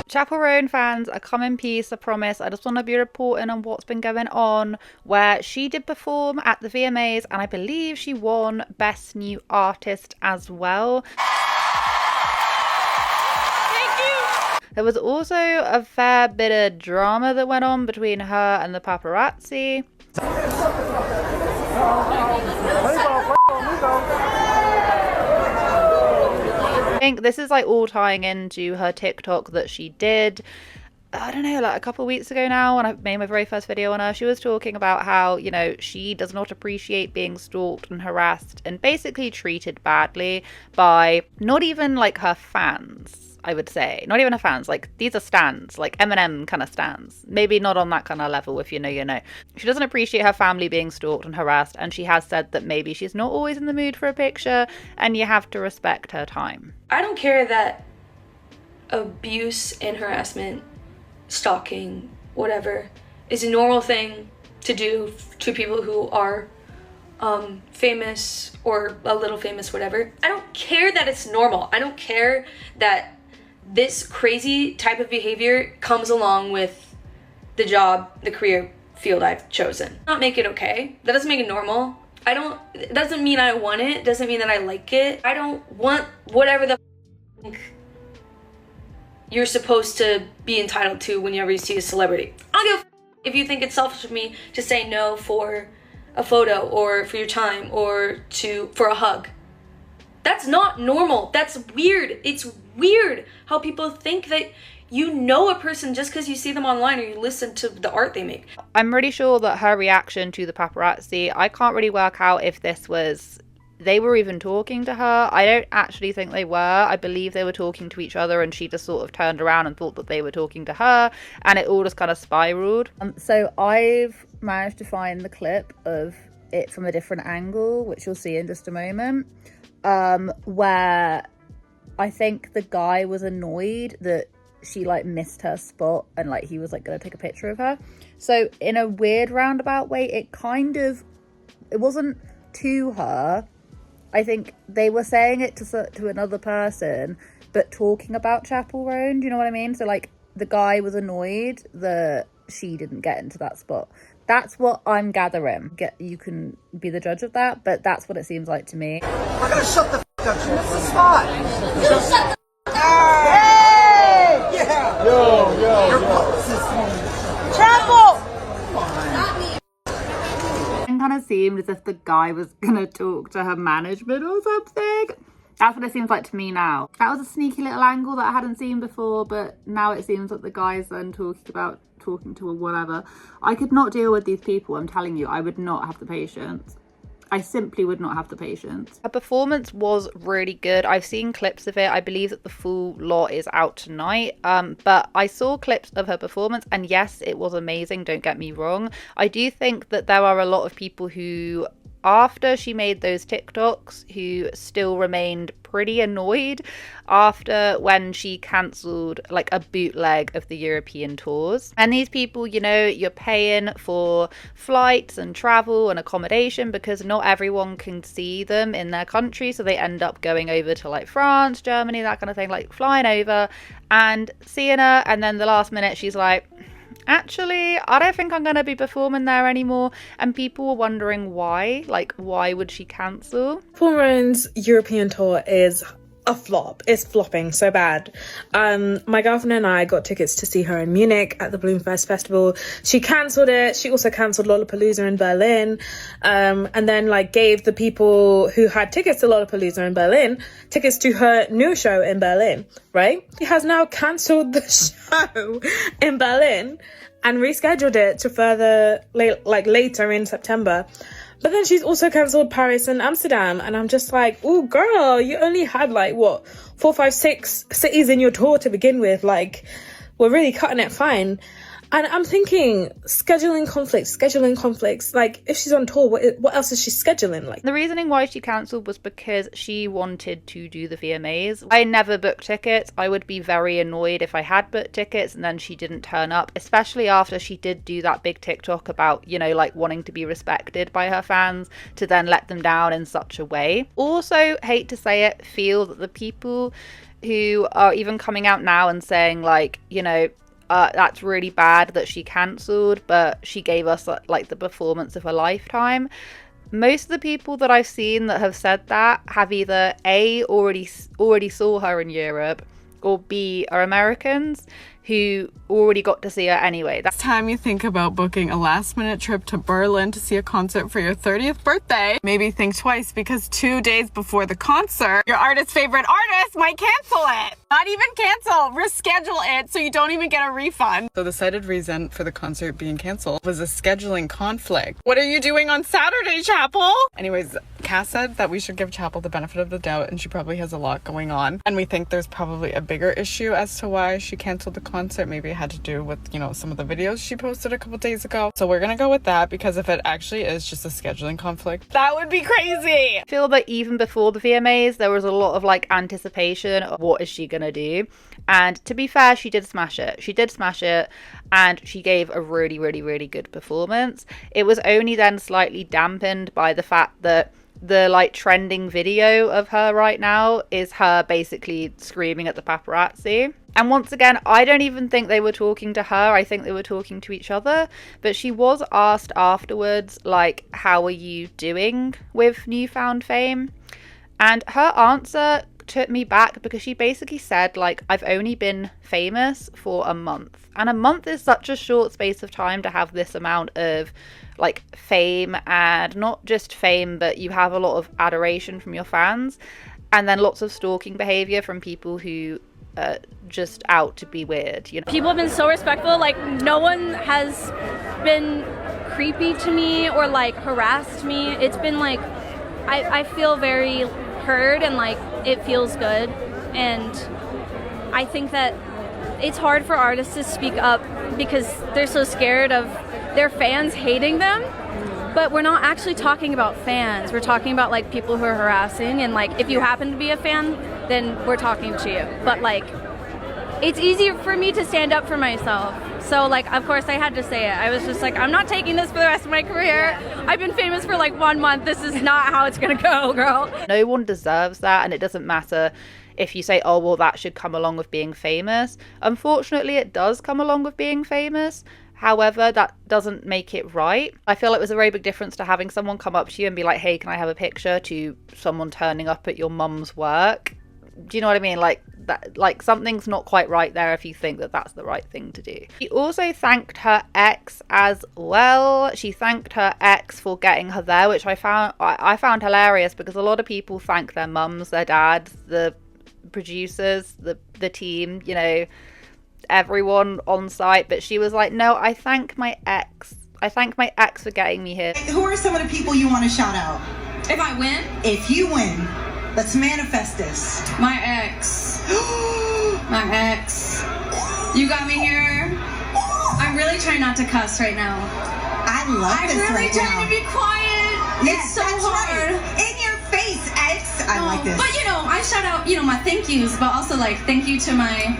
Chappell Roan fans, a come in peace, I promise. I just want to be reporting on what's been going on, where she did perform at the VMAs and I believe she won Best New Artist as well. There was also a fair bit of drama that went on between her and the paparazzi. I think this is like all tying into her TikTok that she did, I don't know, like a couple of weeks ago now, when I made my very first video on her. She was talking about how, you know, she does not appreciate being stalked and harassed and basically treated badly by not even like her fans. I would say not even her fans, like these are stans, like Eminem kind of stans, maybe not on that kind of level. If you know, you know. She doesn't appreciate her family being stalked and harassed, and she has said that maybe she's not always in the mood for a picture and you have to respect her time. I don't care that abuse and harassment, stalking, whatever, is a normal thing to do to people who are famous or a little famous, whatever. I don't care that it's normal. I don't care that this crazy type of behavior comes along with the job, the career field I've chosen. Not make it okay. That doesn't make it normal. It doesn't mean I want it. It doesn't mean that I like it. I don't want whatever the you're supposed to be entitled to whenever you see a celebrity. I don't give a if you think it's selfish of me to say no for a photo or for your time or for a hug. That's not normal. That's weird. It's weird how people think that you know a person just because you see them online or you listen to the art they make. I'm really sure that her reaction to the paparazzi, I can't really work out if they were even talking to her. I don't actually think they were. I believe they were talking to each other and she just sort of turned around and thought that they were talking to her, and it all just kind of spiraled. So I've managed to find the clip of it from a different angle, which you'll see in just a moment, where I think the guy was annoyed that she like missed her spot and like he was like gonna take a picture of her. So in a weird roundabout way, it wasn't to her. I think they were saying it to another person, but talking about Chappell Roan. Do you know what I mean? So like the guy was annoyed that she didn't get into that spot. That's what I'm gathering. You can be the judge of that, but that's what it seems like to me. I gotta shut the f*** up. What's the spot? You shut the f*** up. Hey! Yeah! Yo! Chappell! Not me. It kind of seemed as if the guy was gonna talk to her management or something. That's what it seems like to me now. That was a sneaky little angle that I hadn't seen before, but now it seems that the guy's then talking to her, whatever. I could not deal with these people. I'm telling you, I would not have the patience. I simply would not have the patience. Her performance was really good. I've seen clips of it. I believe that the full lot is out tonight. But I saw clips of her performance and yes, it was amazing. Don't get me wrong. I do think that there are a lot of people who, after she made those TikToks, who still remained pretty annoyed after when she cancelled like a bootleg of the European tours. And these people, you know, you're paying for flights and travel and accommodation because not everyone can see them in their country, so they end up going over to like France, Germany, that kind of thing, like flying over and seeing her, and then the last minute she's like, actually, I don't think I'm going to be performing there anymore. And people were wondering why. Like, why would she cancel? Chappell Roan's European tour is a flop. It's flopping so bad. My girlfriend and I got tickets to see her in Munich at the Bloomfest Festival. She cancelled it. She also cancelled Lollapalooza in Berlin. And then like gave the people who had tickets to Lollapalooza in Berlin tickets to her new show in Berlin, right? She has now cancelled the show in Berlin and rescheduled it to later in September. But then she's also cancelled Paris and Amsterdam. And I'm just like, oh, girl, you only had like, 4, 5, 6 cities in your tour to begin with. Like, we're really cutting it fine. And I'm thinking, scheduling conflicts. Like, if she's on tour, what else is she scheduling? Like, the reasoning why she cancelled was because she wanted to do the VMAs. I never booked tickets. I would be very annoyed if I had booked tickets and then she didn't turn up, especially after she did do that big TikTok about, you know, like wanting to be respected by her fans, to then let them down in such a way. Also, hate to say it, feel that the people who are even coming out now and saying like, you know, that's really bad that she cancelled, but she gave us like the performance of a lifetime. Most of the people that I've seen that have said that have either A, already saw her in Europe, or B, are Americans who already got to see her anyway. Next time you think about booking a last-minute trip to Berlin to see a concert for your 30th birthday, maybe think twice, because 2 days before the concert, your artist's favorite artist might cancel it. Not even cancel, reschedule it so you don't even get a refund. So the cited reason for the concert being canceled was a scheduling conflict. What are you doing on Saturday, Chappell? Anyways, Cass said that we should give Chappell the benefit of the doubt, and she probably has a lot going on. And we think there's probably a bigger issue as to why she canceled the concert. Maybe it had to do with, you know, some of the videos she posted a couple days ago. So we're gonna go with that, because if it actually is just a scheduling conflict, that would be crazy. I feel that even before the VMAs, there was a lot of like anticipation of what is she gonna do. And to be fair, she did smash it. She did smash it, and she gave a really, really, really good performance. It was only then slightly dampened by the fact that the like trending video of her right now is her basically screaming at the paparazzi. And once again, I don't even think they were talking to her. I think they were talking to each other. But she was asked afterwards, like, how are you doing with newfound fame? And her answer took me back, because she basically said, like, I've only been famous for a month. And a month is such a short space of time to have this amount of like fame, and not just fame, but you have a lot of adoration from your fans, and then lots of stalking behavior from people who just out to be weird, you know. People have been so respectful. Like, no one has been creepy to me or like harassed me. It's been like, I feel very heard, and like it feels good. And I think that it's hard for artists to speak up because they're so scared of their fans hating them. But we're not actually talking about fans. We're talking about like people who are harassing, and like if you happen to be a fan, then we're talking to you. But like, it's easier for me to stand up for myself. So like, of course I had to say it. I was just like, I'm not taking this for the rest of my career. I've been famous for like 1 month. This is not how it's gonna go, girl. No one deserves that, and it doesn't matter if you say, oh, well, that should come along with being famous. Unfortunately, it does come along with being famous. However, that doesn't make it right. I feel like there's a very big difference to having someone come up to you and be like, hey, can I have a picture, to someone turning up at your mum's work. Do you know what I mean? Like that, like something's not quite right there if you think that that's the right thing to do. She also thanked her ex as well. She thanked her ex for getting her there, which I found hilarious, because a lot of people thank their mums, their dads, the producers, the team, you know, everyone on site. But she was like, no, I thank my ex. I thank my ex for getting me here. Who are some of the people you want to shout out? If I win? If you win, let's manifest this. My ex. My ex. You got me here. I'm really trying not to cuss right now. I love this right now. I'm really trying to be quiet. Yes, it's so that's hard. Right. In your face, ex. I like this. But you know, I shout out, you know, my thank yous, but also like thank you to my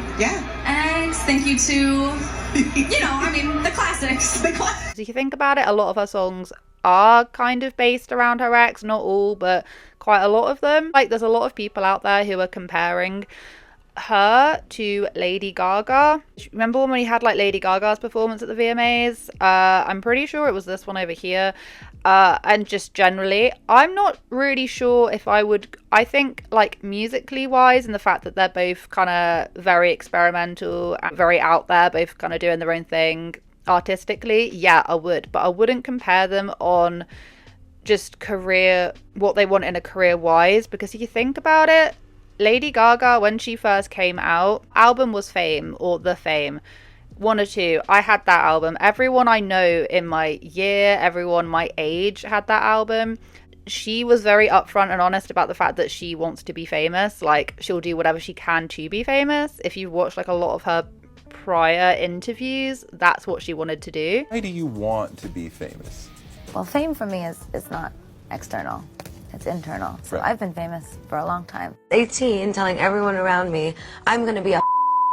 ex, thank you to, you know, I mean, the classics. The classics. If you think about it, a lot of her songs are kind of based around her ex. Not all, but quite a lot of them. Like, there's a lot of people out there who are comparing her to Lady Gaga. Remember when we had like Lady Gaga's performance at the VMAs? I'm pretty sure it was this one over here. And just generally, I'm not really sure if I think like musically wise, and the fact that they're both kind of very experimental and very out there, both kind of doing their own thing artistically, yeah, I would. But I wouldn't compare them on just career, what they want in a career wise, because if you think about it, Lady Gaga, when she first came out, album was Fame or The Fame. One or two. I had that album. Everyone I know in my year, everyone my age had that album. She was very upfront and honest about the fact that she wants to be famous. Like, she'll do whatever she can to be famous. If you watch like a lot of her prior interviews, that's what she wanted to do. Why do you want to be famous? Well, fame for me is not external. It's internal. So Right. I've been famous for a long time. 18, telling everyone around me, I'm going to be a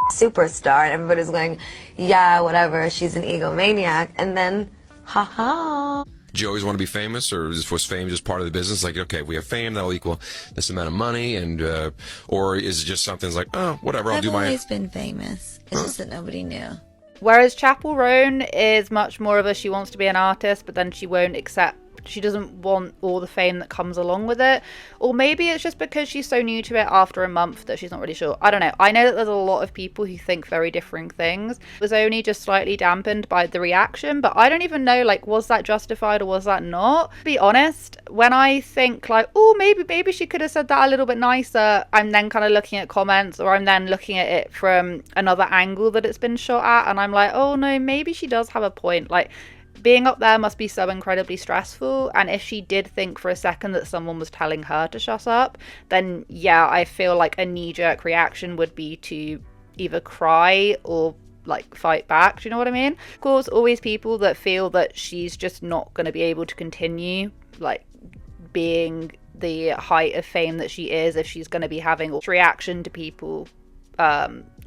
superstar. And everybody's going, yeah, whatever. She's an egomaniac. And then, haha. Do you always want to be famous, or was fame just part of the business? Like, okay, if we have fame, that'll equal this amount of money, and or is it just something that's like, oh, whatever, I'll do my... I've always been famous. It's just that nobody knew. Whereas Chappell Roan is much more of a, she wants to be an artist, but then she won't accept, she doesn't want all the fame that comes along with it. Or maybe it's just because she's so new to it after a month that she's not really sure. I don't know. I know that there's a lot of people who think very different things. It was only just slightly dampened by the reaction, but I don't even know, like, was that justified or was that not? To be honest, when I think like, oh, maybe she could have said that a little bit nicer, I'm then kind of looking at comments, or I'm then looking at it from another angle that it's been shot at, and I'm like, oh no, maybe she does have a point. Like, being up there must be so incredibly stressful, and if she did think for a second that someone was telling her to shut up, then yeah, I feel like a knee-jerk reaction would be to either cry or like fight back. Do you know what I mean? Of course, always people that feel that she's just not going to be able to continue like being the height of fame that she is if she's going to be having reaction to people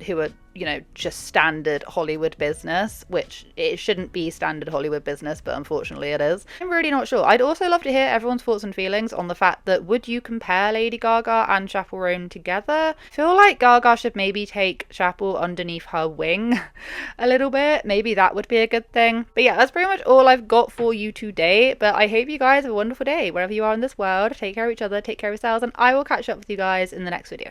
who are, you know, just standard Hollywood business, which it shouldn't be standard Hollywood business, but unfortunately it is. I'm really not sure. I'd also love to hear everyone's thoughts and feelings on the fact that, would you compare Lady Gaga and Chappell Roan together? I feel like Gaga should maybe take Chappell underneath her wing a little bit. Maybe that would be a good thing. But yeah, that's pretty much all I've got for you today. But I hope you guys have a wonderful day wherever you are in this world. Take care of each other, take care of yourselves, and I will catch up with you guys in the next video.